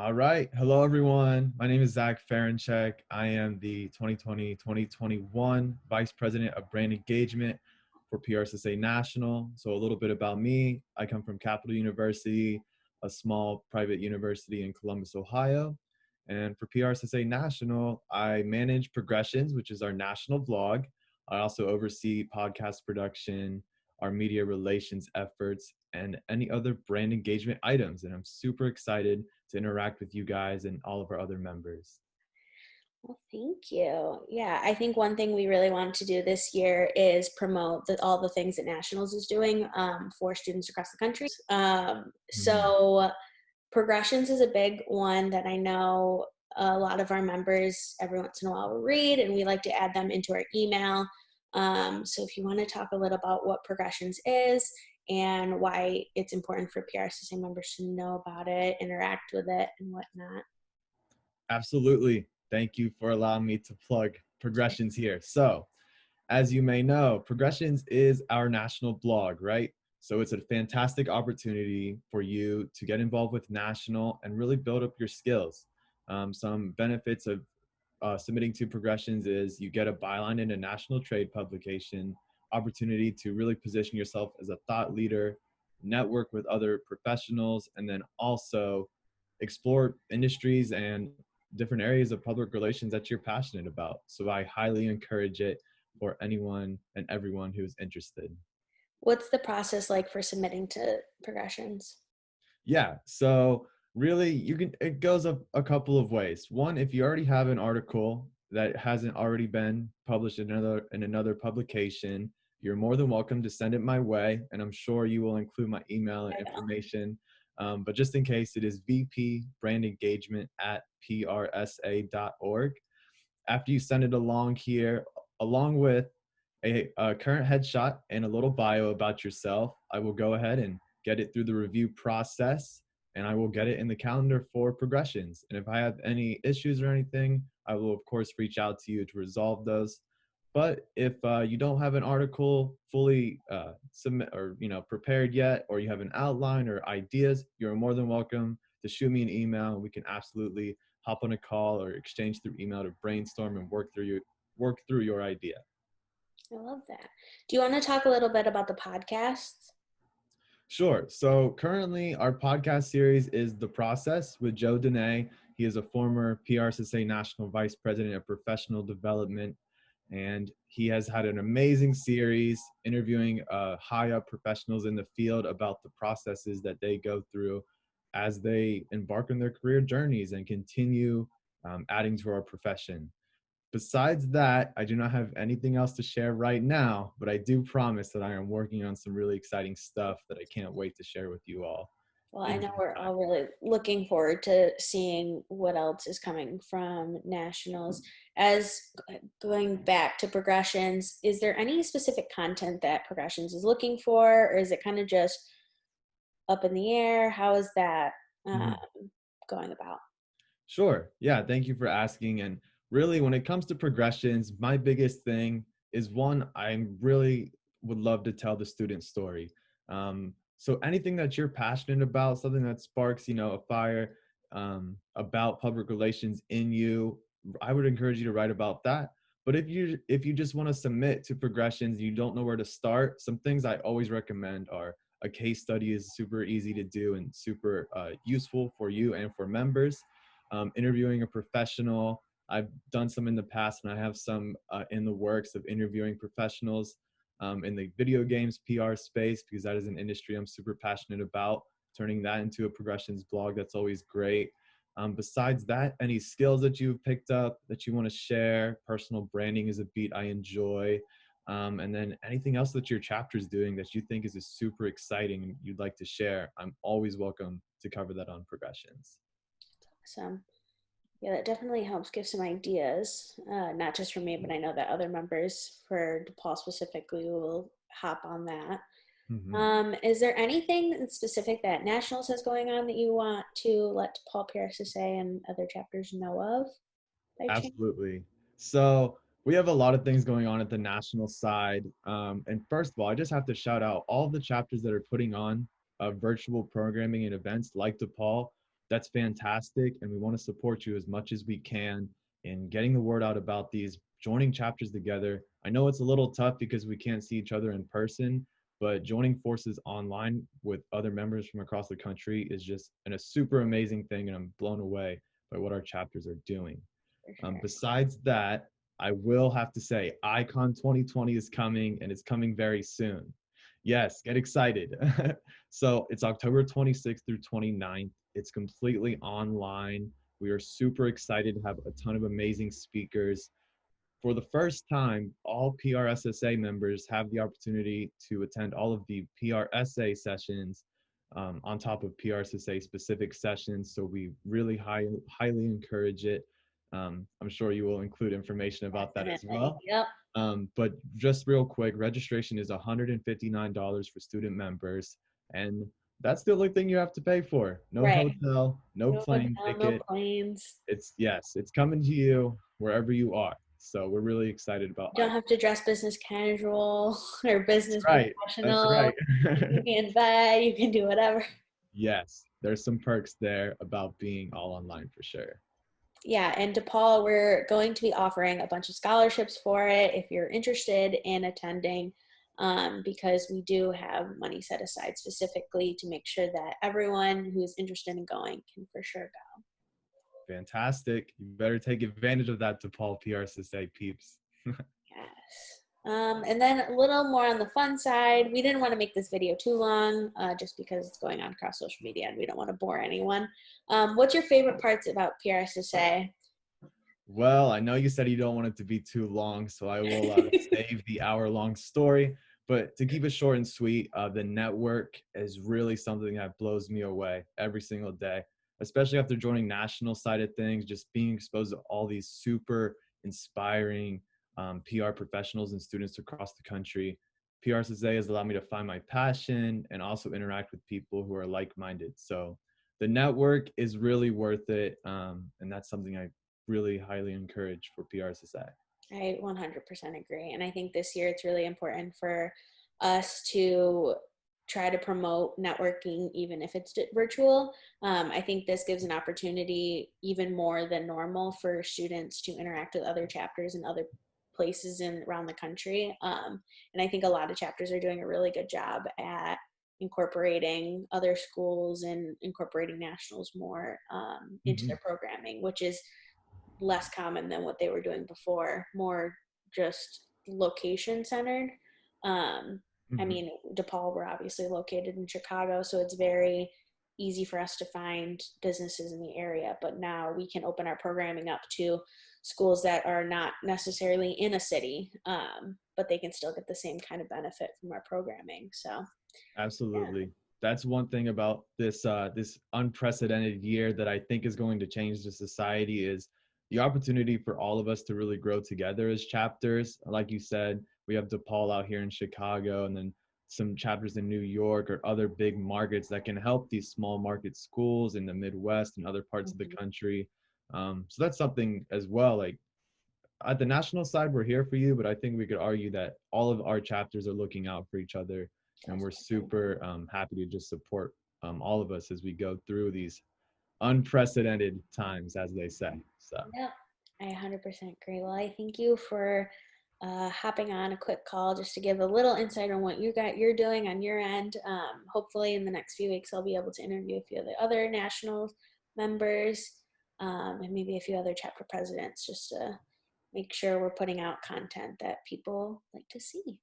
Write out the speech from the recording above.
All right. Hello, everyone. My name is Zach Ferenchak. I am the 2020-2021 Vice President of Brand Engagement for PRSSA National. So a little bit about me. I come from Capital University, a small private university in Columbus, Ohio. And for PRSSA National, I manage Progressions, which is our national blog. I also oversee podcast production, our media relations efforts, and any other brand engagement items. And I'm super excited to interact with you guys and all of our other members. Well, thank you. Yeah, I think one thing we really want to do this year is promote all the things that Nationals is doing for students across the country. So Progressions is a big one that I know a lot of our members every once in a while will read, and we like to add them into our email. So if you want to talk a little about what Progressions is and why it's important for PRSSA members to know about it, interact with it, and whatnot. Absolutely. Thank you for allowing me to plug Progressions here. So, as you may know, Progressions is our national blog, right? So it's a fantastic opportunity for you to get involved with national and really build up your skills. Some benefits of submitting to Progressions is you get a byline in a national trade publication, opportunity to really position yourself as a thought leader, network with other professionals, and then also explore industries and different areas of public relations that you're passionate about. So I highly encourage it for anyone and everyone who's interested. What's the process like for submitting to Progressions? Yeah, so really it goes a couple of ways. One, if you already have an article that hasn't already been published in another publication, you're more than welcome to send it my way, and I'm sure you will include my email and information. But just in case, it is vpbrandengagement@prsa.org. After you send it along here, along with a current headshot and a little bio about yourself, I will go ahead and get it through the review process, and I will get it in the calendar for Progressions. And if I have any issues or anything, I will of course reach out to you to resolve those. But if you don't have an article fully submit or prepared yet, or you have an outline or ideas, you're more than welcome to shoot me an email, and we can absolutely hop on a call or exchange through email to brainstorm and work through your idea. I love that. Do you want to talk a little bit about the podcasts? Sure. So currently our podcast series is The Process with Joe Dene. He is a former PRSSA National Vice President of Professional Development, and he has had an amazing series interviewing high up professionals in the field about the processes that they go through as they embark on their career journeys and continue adding to our profession. Besides that, I do not have anything else to share right now, but I do promise that I am working on some really exciting stuff that I can't wait to share with you all. Well, I know we're all really looking forward to seeing what else is coming from Nationals. As going back to Progressions, is there any specific content that Progressions is looking for, or is it kind of just up in the air? How is that going about? Sure. Yeah. Thank you for asking. And really, when it comes to Progressions, my biggest thing is one, I really would love to tell the student story. So anything that you're passionate about, something that sparks, a fire about public relations in you, I would encourage you to write about that. But if you just want to submit to Progressions, you don't know where to start, some things I always recommend are a case study is super easy to do and super useful for you and for members. Interviewing a professional. I've done some in the past, and I have some in the works of interviewing professionals in the video games PR space, because that is an industry I'm super passionate about. Turning that into a Progressions blog, that's always great. Besides that, any skills that you've picked up that you want to share, personal branding is a beat I enjoy. And then anything else that your chapter is doing that you think is super exciting and you'd like to share, I'm always welcome to cover that on Progressions. So, yeah, that definitely helps give some ideas, not just for me, but I know that other members for DePaul specifically will hop on that. Is there anything specific that Nationals has going on that you want to let DePaul PRSSA and other chapters know of? Absolutely. So we have a lot of things going on at the national side. And first of all, I just have to shout out all of the chapters that are putting on virtual programming and events like DePaul. that's fantastic. And we want to support you as much as we can in getting the word out about these, joining chapters together. I know it's a little tough because we can't see each other in person, but joining forces online with other members from across the country is just a super amazing thing. And I'm blown away by what our chapters are doing. For sure. Besides that, I will have to say Icon 2020 is coming, and it's coming very soon. Yes, get excited. So it's October 26th through 29th. It's completely online. We are super excited to have a ton of amazing speakers. For the first time, all PRSSA members have the opportunity to attend all of the PRSA sessions on top of PRSSA specific sessions. So we really highly encourage it. I'm sure you will include information about that as Definitely. well. Yep. But just real quick, registration is $159 for student members. And that's the only thing you have to pay for. No Right. hotel, no No plane hotel, no ticket. planes. It's, yes, it's coming to you wherever you are. So we're really excited about You don't Icon. have to dress business casual or That's business right. That's professional. right. You can buy, you can do whatever. Yes, there's some perks there about being all online for sure. Yeah, and DePaul, we're going to be offering a bunch of scholarships for it if you're interested in attending, because we do have money set aside specifically to make sure that everyone who's interested in going can for sure go. Fantastic. You better take advantage of that DePaul PRSSA peeps. Yes. And then a little more on the fun side. We didn't want to make this video too long, just because it's going on across social media and we don't want to bore anyone. What's your favorite parts about PRSSA? Well, I know you said you don't want it to be too long, so I will save the hour-long story. But to keep it short and sweet, the network is really something that blows me away every single day, especially after joining national side of things, just being exposed to all these super inspiring PR professionals and students across the country. PRSSA has allowed me to find my passion and also interact with people who are like-minded. So the network is really worth it, and that's something I really highly encouraged for PRSSA. I 100% agree. And I think this year it's really important for us to try to promote networking, even if it's virtual. I think this gives an opportunity, even more than normal, for students to interact with other chapters and other places in around the country. And I think a lot of chapters are doing a really good job at incorporating other schools and incorporating nationals more into Mm-hmm. their programming, which is less common than what they were doing before, more just location centered. Um, I Mm-hmm. mean, DePaul, we're obviously located in Chicago, so it's very easy for us to find businesses in the area. But now we can open our programming up to schools that are not necessarily in a city, but they can still get the same kind of benefit from our programming. So, yeah, Absolutely. That's one thing about this unprecedented year that I think is going to change the society is the opportunity for all of us to really grow together as chapters. Like you said, we have DePaul out here in Chicago, and then some chapters in New York or other big markets that can help these small market schools in the Midwest and other parts of the mhm, country. So that's something as well. Like at the national side, we're here for you, but I think we could argue that all of our chapters are looking out for each other, and we're definitely. super happy to just support all of us as we go through these unprecedented times, as they say. So, Yep, I 100% agree. Well, I thank you for hopping on a quick call just to give a little insight on what you're doing on your end. Hopefully, in the next few weeks, I'll be able to interview a few of the other national members, and maybe a few other chapter presidents, just to make sure we're putting out content that people like to see.